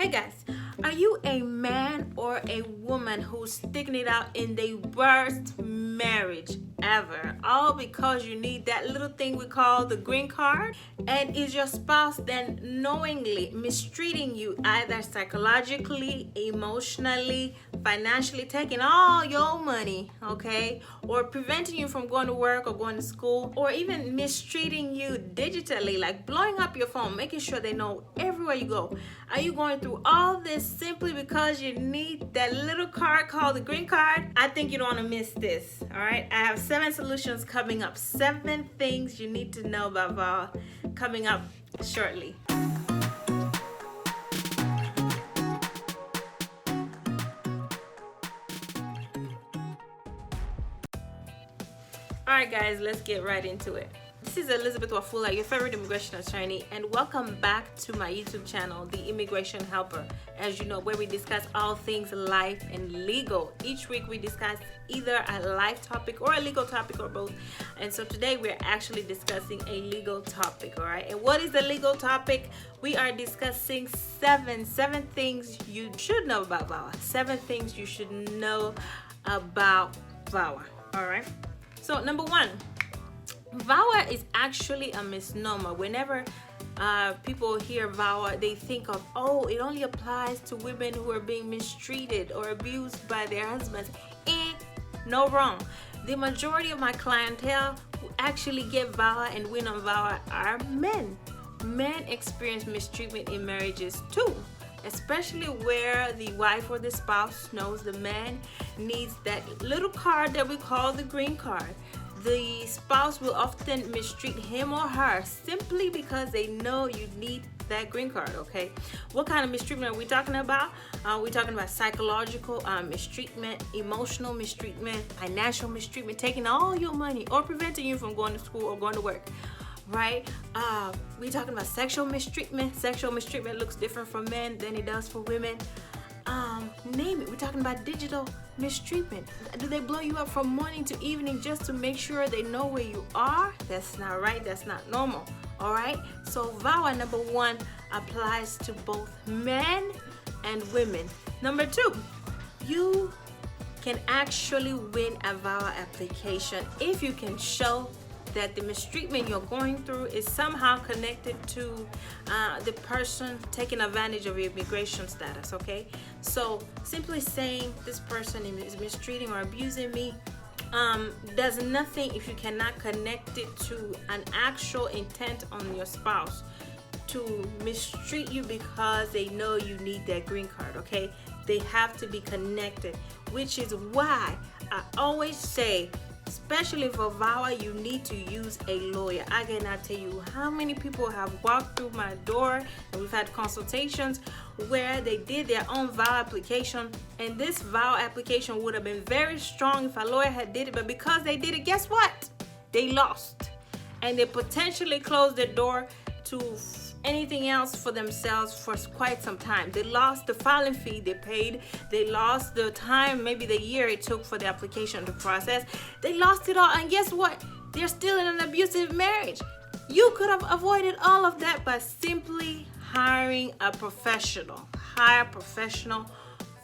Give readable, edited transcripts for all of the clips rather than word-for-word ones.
Hey guys, are you a man or a woman who's sticking it out in the worst marriage ever? All because you need that little thing we call the green card? And is your spouse then knowingly mistreating you either psychologically, emotionally, financially, taking all your money, okay? Or preventing you from going to work or going to school, or even mistreating you digitally, like blowing up your phone, making sure they know everywhere you go? Are you going through all this simply because you need that little card called the green card? I think you don't want to miss this, all right? I have 7 solutions coming up, 7 things you need to know about Vawa coming up shortly. Alright guys, let's get right into it. This is Elizabeth Wafula, your favorite immigration attorney, and welcome back to my YouTube channel, The Immigration Helper. As you know, where we discuss all things life and legal. Each week we discuss either a life topic or a legal topic or both. And so today we're actually discussing a legal topic, all right? And what is the legal topic? We are discussing seven things you should know about Vawa. 7 things you should know about Vawa, all right? So number 1, Vawa is actually a misnomer. Whenever people hear Vawa, they think of, oh, it only applies to women who are being mistreated or abused by their husbands. No, wrong. The majority of my clientele who actually get Vawa and win on Vawa are men. Men experience mistreatment in marriages too, especially where the wife or the spouse knows the man needs that little card that we call the green card. The spouse will often mistreat him or her simply because they know you need that green card, okay? What kind of mistreatment are we talking about? We're talking about psychological mistreatment, emotional mistreatment, financial mistreatment, taking all your money or preventing you from going to school or going to work, right? We're talking about sexual mistreatment. Sexual mistreatment looks different for men than it does for women. Name it. We're talking about digital mistreatment. Do they blow you up from morning to evening just to make sure they know where you are? That's not right. That's not normal. All right. So Vawa number 1 applies to both men and women. Number 2, you can actually win a Vawa application if you can show that the mistreatment you're going through is somehow connected to the person taking advantage of your immigration status, okay? So simply saying this person is mistreating or abusing me does nothing if you cannot connect it to an actual intent on your spouse to mistreat you because they know you need that green card, okay? They have to be connected, which is why I always say, especially for Vawa, you need to use a lawyer. I cannot tell you how many people have walked through my door and we've had consultations where they did their own Vawa application, and this Vawa application would have been very strong if a lawyer had did it, but because they did it, guess what? They lost, and they potentially closed the door to anything else for themselves for quite some time. They lost the filing fee they paid. They lost the time, maybe the year it took for the application to process. They lost it all, and guess what? They're still in an abusive marriage. You could have avoided all of that by simply hiring a professional. Hire a professional.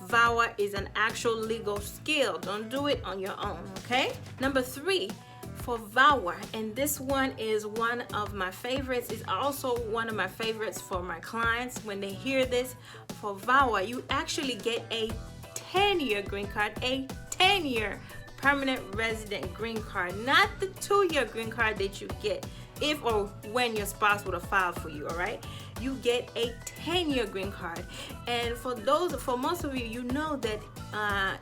Vawa is an actual legal skill. Don't do it on your own, okay? Number 3, for Vawa, and this one is one of my favorites. It's also one of my favorites for my clients. When they hear this, for Vawa, you actually get a 10-year green card, a 10-year permanent resident green card, not the 2-year green card that you get if or when your spouse would have filed for you, all right? You get a 10-year green card. And for most of you, you know that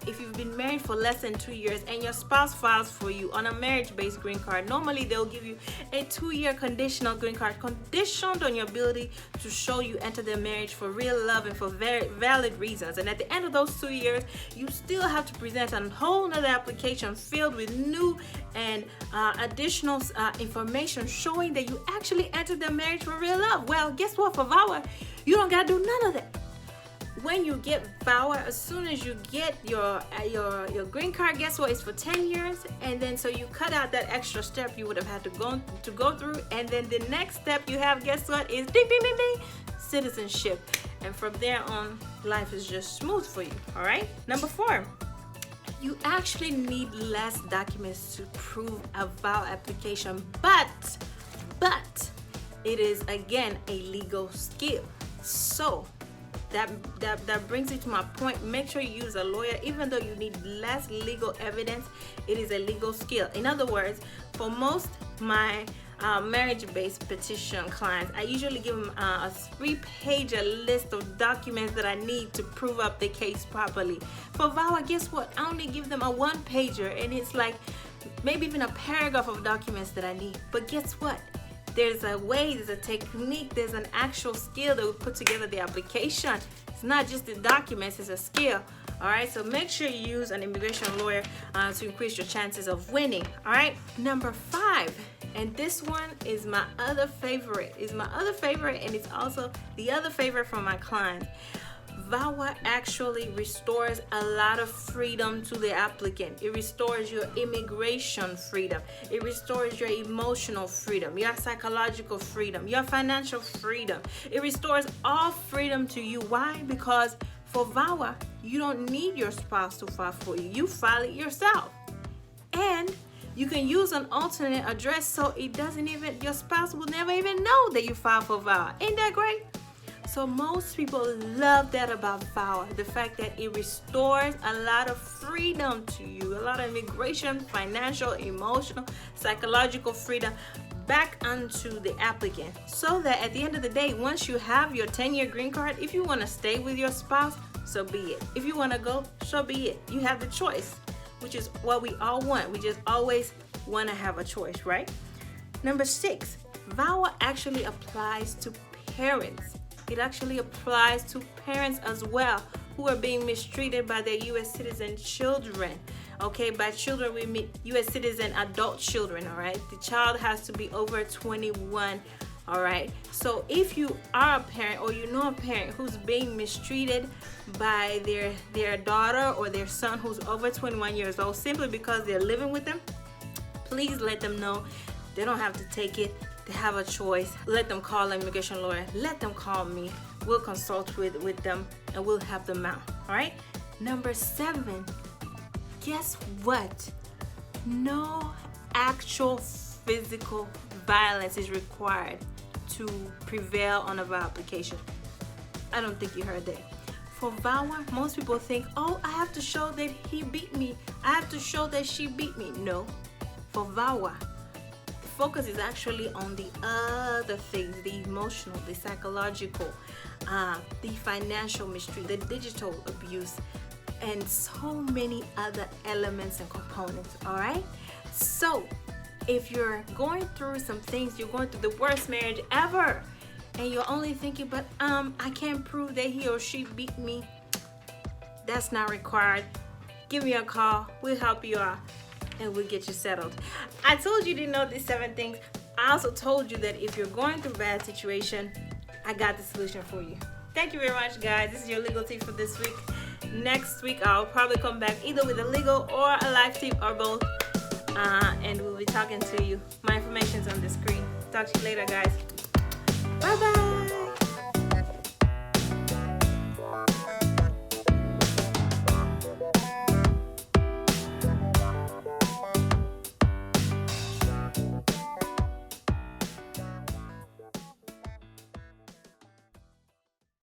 if you've been married for less than 2 years and your spouse files for you on a marriage-based green card, normally they'll give you a 2-year conditional green card, conditioned on your ability to show you enter their marriage for real love and for very valid reasons. And at the end of those 2 years, you still have to present a whole nother application filled with new and additional information showing that you actually entered their marriage for real love. Well, guess what? For Vawa, you don't gotta do none of that. When you get Vawa, as soon as you get your green card, guess what? It's for 10 years, and then so you cut out that extra step you would have had to go through, and then the next step you have, guess what, is ding ding ding ding, citizenship, and from there on, life is just smooth for you. All right. Number 4, you actually need less documents to prove a Vawa application, but it is again a legal skill. So that brings it to my point. Make sure you use a lawyer. Even though you need less legal evidence, it is a legal skill. In other words, for most my marriage-based petition clients, I usually give them a 3-page list of documents that I need to prove up the case properly. For Vawa, guess what? I only give them a 1-pager, and it's like maybe even a paragraph of documents that I need. But guess what? There's a way, there's a technique, there's an actual skill that we put together the application. It's not just the documents, it's a skill. All right, so make sure you use an immigration lawyer to increase your chances of winning. All right, number 5, and this one is my other favorite. And it's also the other favorite from my clients. Vawa actually restores a lot of freedom to the applicant. It restores your immigration freedom. It restores your emotional freedom, your psychological freedom, your financial freedom. It restores all freedom to you. Why? Because for Vawa, you don't need your spouse to file for you. You file it yourself. And you can use an alternate address so your spouse will never even know that you filed for Vawa. Ain't that great? So most people love that about Vawa, the fact that it restores a lot of freedom to you, a lot of immigration, financial, emotional, psychological freedom back onto the applicant, so that at the end of the day, once you have your 10-year green card, if you want to stay with your spouse, so be it. If you want to go, so be it. You have the choice, which is what we all want. We just always want to have a choice, right? Number 6, Vawa actually applies to parents. It actually applies to parents as well who are being mistreated by their U.S. citizen children. Okay, by children we mean U.S. citizen adult children. All right, the child has to be over 21. All right, so if you are a parent or you know a parent who's being mistreated by their daughter or their son who's over 21 years old simply because they're living with them, please let them know they don't have to take it. They have a choice. Let them call an immigration lawyer. Let them call me. We'll consult with them and we'll help them out. All right. Number 7, guess what? No actual physical violence is required to prevail on a Vawa application. I don't think you heard that. For Vawa, most people think, oh, I have to show that he beat me. I have to show that she beat me. No. For Vawa, focus is actually on the other things, the emotional, the psychological, the financial mistreatment, the digital abuse, and so many other elements and components. All right, so if you're going through some things, you're going through the worst marriage ever, and you're only thinking, but I can't prove that he or she beat me, that's not required. Give me a call, we'll help you out and we'll get you settled. I told you to know these 7 things. I also told you that if you're going through a bad situation, I got the solution for you. Thank you very much, guys. This is your legal tip for this week. Next week, I'll probably come back either with a legal or a life tip or both. And we'll be talking to you. My information's on the screen. Talk to you later, guys. Bye-bye.